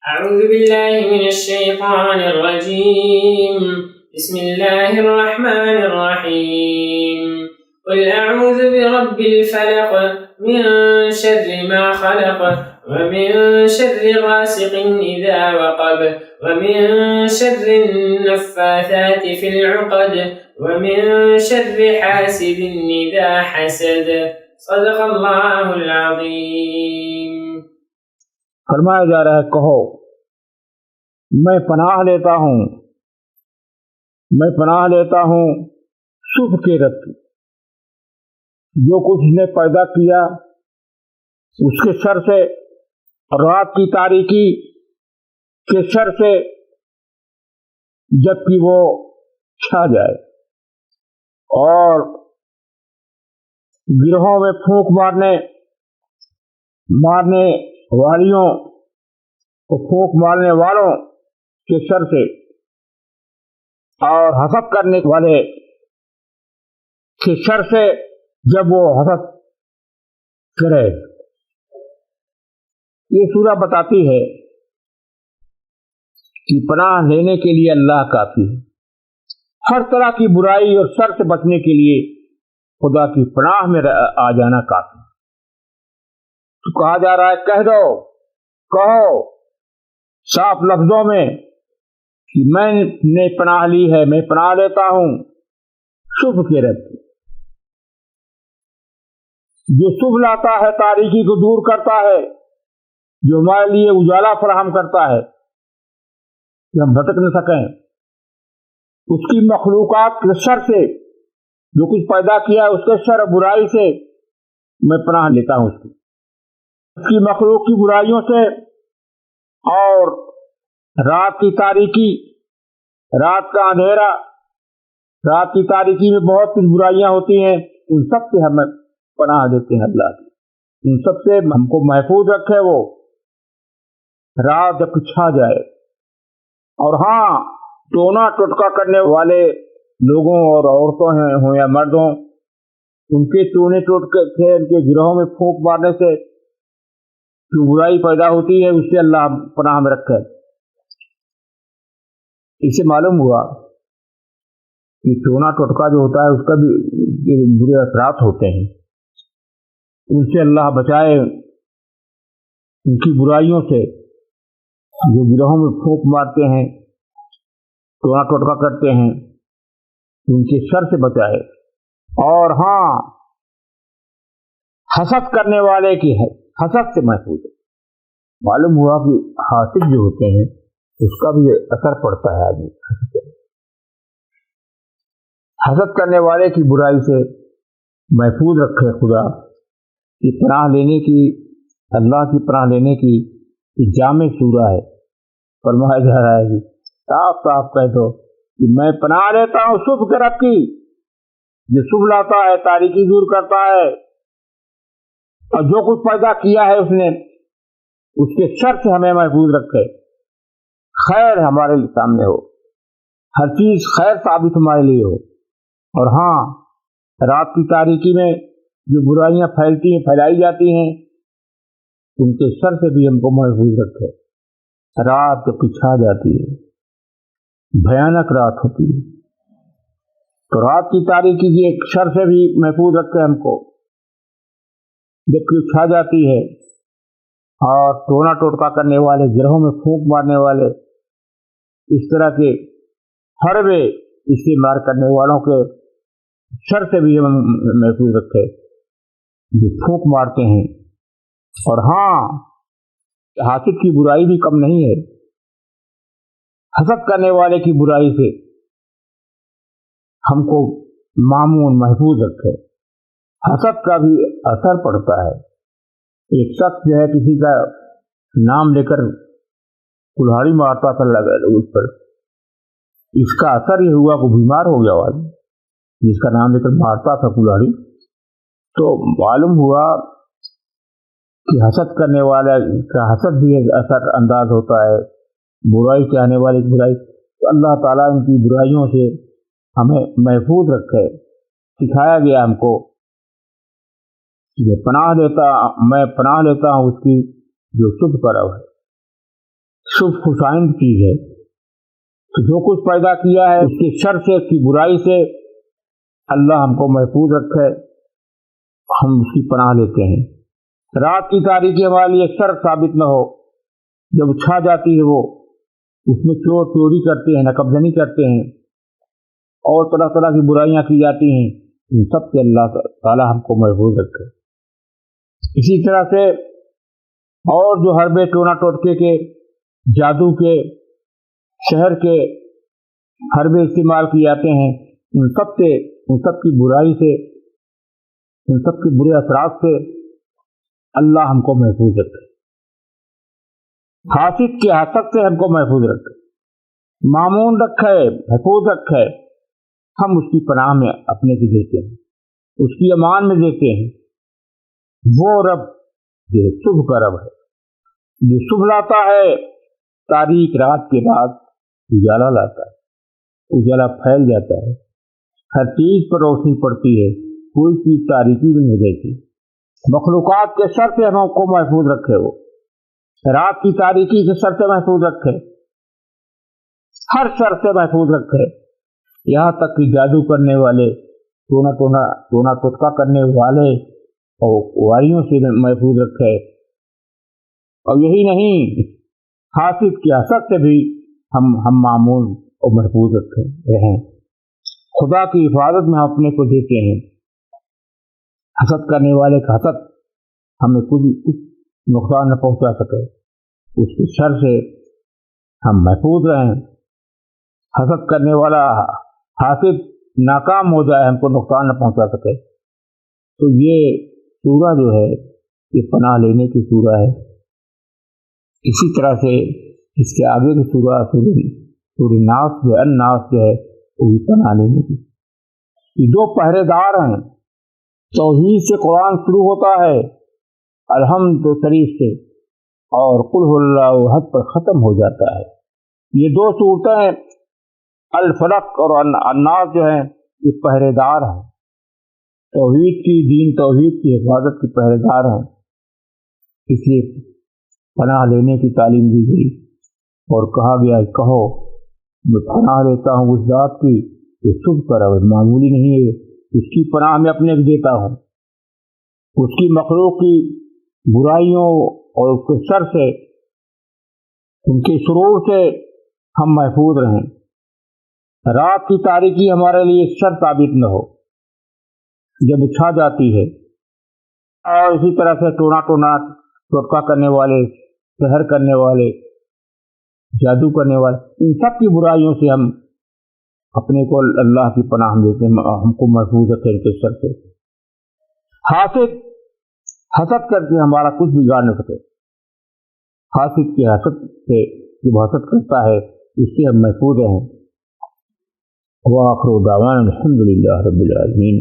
أعوذ بالله من الشيطان الرجيم. بسم الله الرحمن الرحيم. قل أعوذ برب الفلق من شر ما خلق ومن شر غاسق إذا وقب ومن شر النفاثات في العقد ومن شر حاسد إذا حسد. صدق اللہ العظیم۔ فرمایا جا رہا ہے کہو میں پناہ لیتا ہوں شبھ کے رب کی، جو کچھ نے پیدا کیا اس کے شر سے، رات کی تاریکی کے شر سے جب کہ وہ چھا جائے، اور گروہوں میں پھونک مارنے والیوں کو پھونک مارنے والوں کے شر سے، اور حسد کرنے والے کے شر سے جب وہ حسد کرے۔ یہ سورہ بتاتی ہے کہ پناہ لینے کے لیے اللہ کافی ہے، ہر طرح کی برائی اور شر سے بچنے کے لیے خدا کی پناہ میں آ جانا کافی ہے۔ تو کہا جا رہا ہے کہو صاف لفظوں میں کہ میں نے پناہ لی ہے، میں پناہ لیتا ہوں شبھ کے رب کی، جو شبھ لاتا ہے، تاریکی کو دور کرتا ہے، جو ہمارے لیے اجالا فراہم کرتا ہے کہ ہم بھٹک نہ سکیں، اس کی مخلوقات کے شر سے، جو کچھ پیدا کیا ہے اس کے شر برائی سے میں پناہ لیتا ہوں، اس کی مخلوق کی برائیوں سے، اور رات کی تاریکی، رات کا اندھیرا، رات کی تاریکی میں بہت سی برائیاں ہوتی ہیں، ان سب سے ہمیں پناہ دیتے ہیں اللہ کی، ان سب سے ہم کو محفوظ رکھے وہ رات جب چھا جائے۔ اور ہاں، ٹونا ٹوٹکا کرنے والے لوگوں اور عورتوں ہوں یا مردوں، ان کے ٹونے ٹوٹکے سے، ان کے گروہوں میں پھونک مارنے سے جو برائی پیدا ہوتی ہے اس سے اللہ پناہ میں رکھے۔ اس سے معلوم ہوا کہ ٹونا ٹوٹکا جو ہوتا ہے اس کا بھی برے اثرات ہوتے ہیں، ان سے اللہ بچائے، ان کی برائیوں سے، جو گروہوں میں پھونک مارتے ہیں، ٹونا ٹوٹکا کرتے ہیں، ان کے شر سے بچائے۔ اور ہاں، حسد کرنے والے کی حسد سے محفوظ ہے۔ معلوم ہوا کہ حاسد جو ہوتے ہیں اس کا بھی اثر پڑتا ہے آدمی، حسد کرنے والے کی برائی سے محفوظ رکھے خدا کی پناہ لینے کی، اللہ کی پناہ لینے کی جامع سورہ ہے۔ فرمایا جا رہا ہے کہ صاف صاف کہہ دو کہ میں پناہ لیتا ہوں شبھ کے رب کی، جو شبھ لاتا ہے، تاریکی دور کرتا ہے، اور جو کچھ پیدا کیا ہے اس نے، اس کے شر سے ہمیں محفوظ رکھے، خیر ہمارے سامنے ہو، ہر چیز خیر ثابت ہمارے لیے ہو۔ اور ہاں، رات کی تاریکی میں جو برائیاں پھیلائی جاتی ہیں، ان کے شر سے بھی ہم کو محفوظ رکھے۔ رات جو چھا جاتی ہے، بھیانک رات ہوتی ہے، تو رات کی تاریکی کے شر سے بھی محفوظ رکھے ہم کو، جبکہ چھا جاتی ہے، اور ٹونا ٹوٹکا کرنے والے، گروہوں میں پھونک مارنے والے، اس طرح کے حربے استعمال کرنے والوں کے شر سے بھی ہم محفوظ رکھے، جو پھونک مارتے ہیں۔ اور ہاں، حاسد کی برائی بھی کم نہیں ہے، حسد کرنے والے کی برائی سے ہم کو مامون محفوظ رکھے۔ حسد کا بھی اثر پڑتا ہے۔ ایک شخص جو ہے کسی کا نام لے کر کلہاڑی مارتا تھا اس پر، اس کا اثر یہ ہوا کہ بیمار ہو گیا آدمی، جس کا نام لے کر مارتا تھا کلہاڑی، تو معلوم ہوا کہ حسد کرنے والے کا حسد بھی ایک اثر انداز ہوتا ہے، برائی چاہنے والے کی برائی۔ تو اللہ تعالیٰ ان کی برائیوں سے ہمیں محفوظ رکھے۔ سکھایا گیا ہم کو میں پناہ لیتا ہوں اس کی جو شبھ کرو ہے، شبھ خوشائند چیز ہے، تو جو کچھ پیدا کیا ہے اس کے شر سے، اس کی برائی سے اللہ ہم کو محفوظ رکھے، ہم اس کی پناہ لیتے ہیں۔ رات کی تاریکی ہمارے لیے شر ثابت نہ ہو، جب چھا جاتی ہے وہ، اس میں چور چوری کرتے ہیں، نقبزنی کرتے ہیں اور طرح طرح کی برائیاں کی جاتی ہیں، ان سب سے اللہ تعالیٰ ہم کو محفوظ رکھے۔ اسی طرح سے اور جو حربے ٹونا ٹوٹکے کے، جادو کے، شہر کے حربے استعمال کیے جاتے ہیں، ان سب سے، ان سب کی برائی سے، ان سب کے برے اثرات سے اللہ ہم کو محفوظ رکھے، حاسد کے حسد سے ہم کو محفوظ رکھے، مامون رکھے، محفوظ رکھے، ہم اس کی پناہ میں اپنے کو دیتے ہیں، اس کی امان میں دیتے ہیں۔ وہ رب جو صبح کا رب ہے، جو صبح لاتا ہے، تاریک رات کے بعد اجالا لاتا ہے، اجالا پھیل جاتا ہے، ہر چیز پر روشنی پڑتی ہے، کوئی چیز تاریکی بھی نہیں رہتی۔ مخلوقات کے شر سے ہم کو محفوظ رکھے، وہ رات کی تاریکی کے شر سے محفوظ رکھے، ہر شر سے محفوظ رکھے، یہاں تک کہ جادو کرنے والے، ٹونا ٹوٹکا کرنے والے اور واریوں سے محفوظ رکھے، اور یہی نہیں، حاسد کے حسد سے بھی ہم معمول اور محفوظ رکھے رہیں۔ خدا کی حفاظت میں ہم اپنے کو دیتے ہیں، حسد کرنے والے کا حسد ہمیں کچھ نقصان نہ پہنچا سکے، اس کے شر سے ہم محفوظ رہیں، حسد کرنے والا حاسد ناکام ہو جائے، ہم کو نقصان نہ پہنچا سکے۔ تو یہ سورہ جو ہے یہ پناہ لینے کی سورہ ہے۔ اسی طرح سے اس کے آگے کی سورہ ناس جو ہے، الناس جو ہے، وہ بھی پناہ لینے کی۔ یہ دو پہرے دار ہیں، توحید سے قرآن شروع ہوتا ہے، الحمد شریف سے، اور قل هو اللہ احد پر ختم ہو جاتا ہے۔ یہ دو صورتیں الفلق اور الناس جو ہیں یہ پہرے دار ہیں، توحید کی، دین توحید کی حفاظت کے پہرے دار ہیں، اس لیے پناہ لینے کی تعلیم دی گئی اور کہا گیا کہو میں پناہ لیتا ہوں اس ذات کی جو صبح کا رب معمولی نہیں ہے، اس کی پناہ میں اپنے کو دیتا ہوں، اس کی مخلوق کی برائیوں اور اس کے شر سے، ان کے شرور سے ہم محفوظ رہیں، رات کی تاریکی ہمارے لیے شر ثابت نہ ہو جب چھا جاتی ہے، اور اسی طرح سے ٹونا ٹوٹکا کرنے والے، سحر کرنے والے، جادو کرنے والے، ان سب کی برائیوں سے ہم اپنے کو اللہ کی پناہ دیتے ہیں، ہم کو محفوظ رکھے ان کے شر سے۔ حسد کر کے ہمارا کچھ بگاڑ نہ سکے، حاسد کے حسد سے جب حسد کرتا ہے اس سے ہم محفوظ ہیں۔ وآخر دعوانا الحمد للہ رب العالمین۔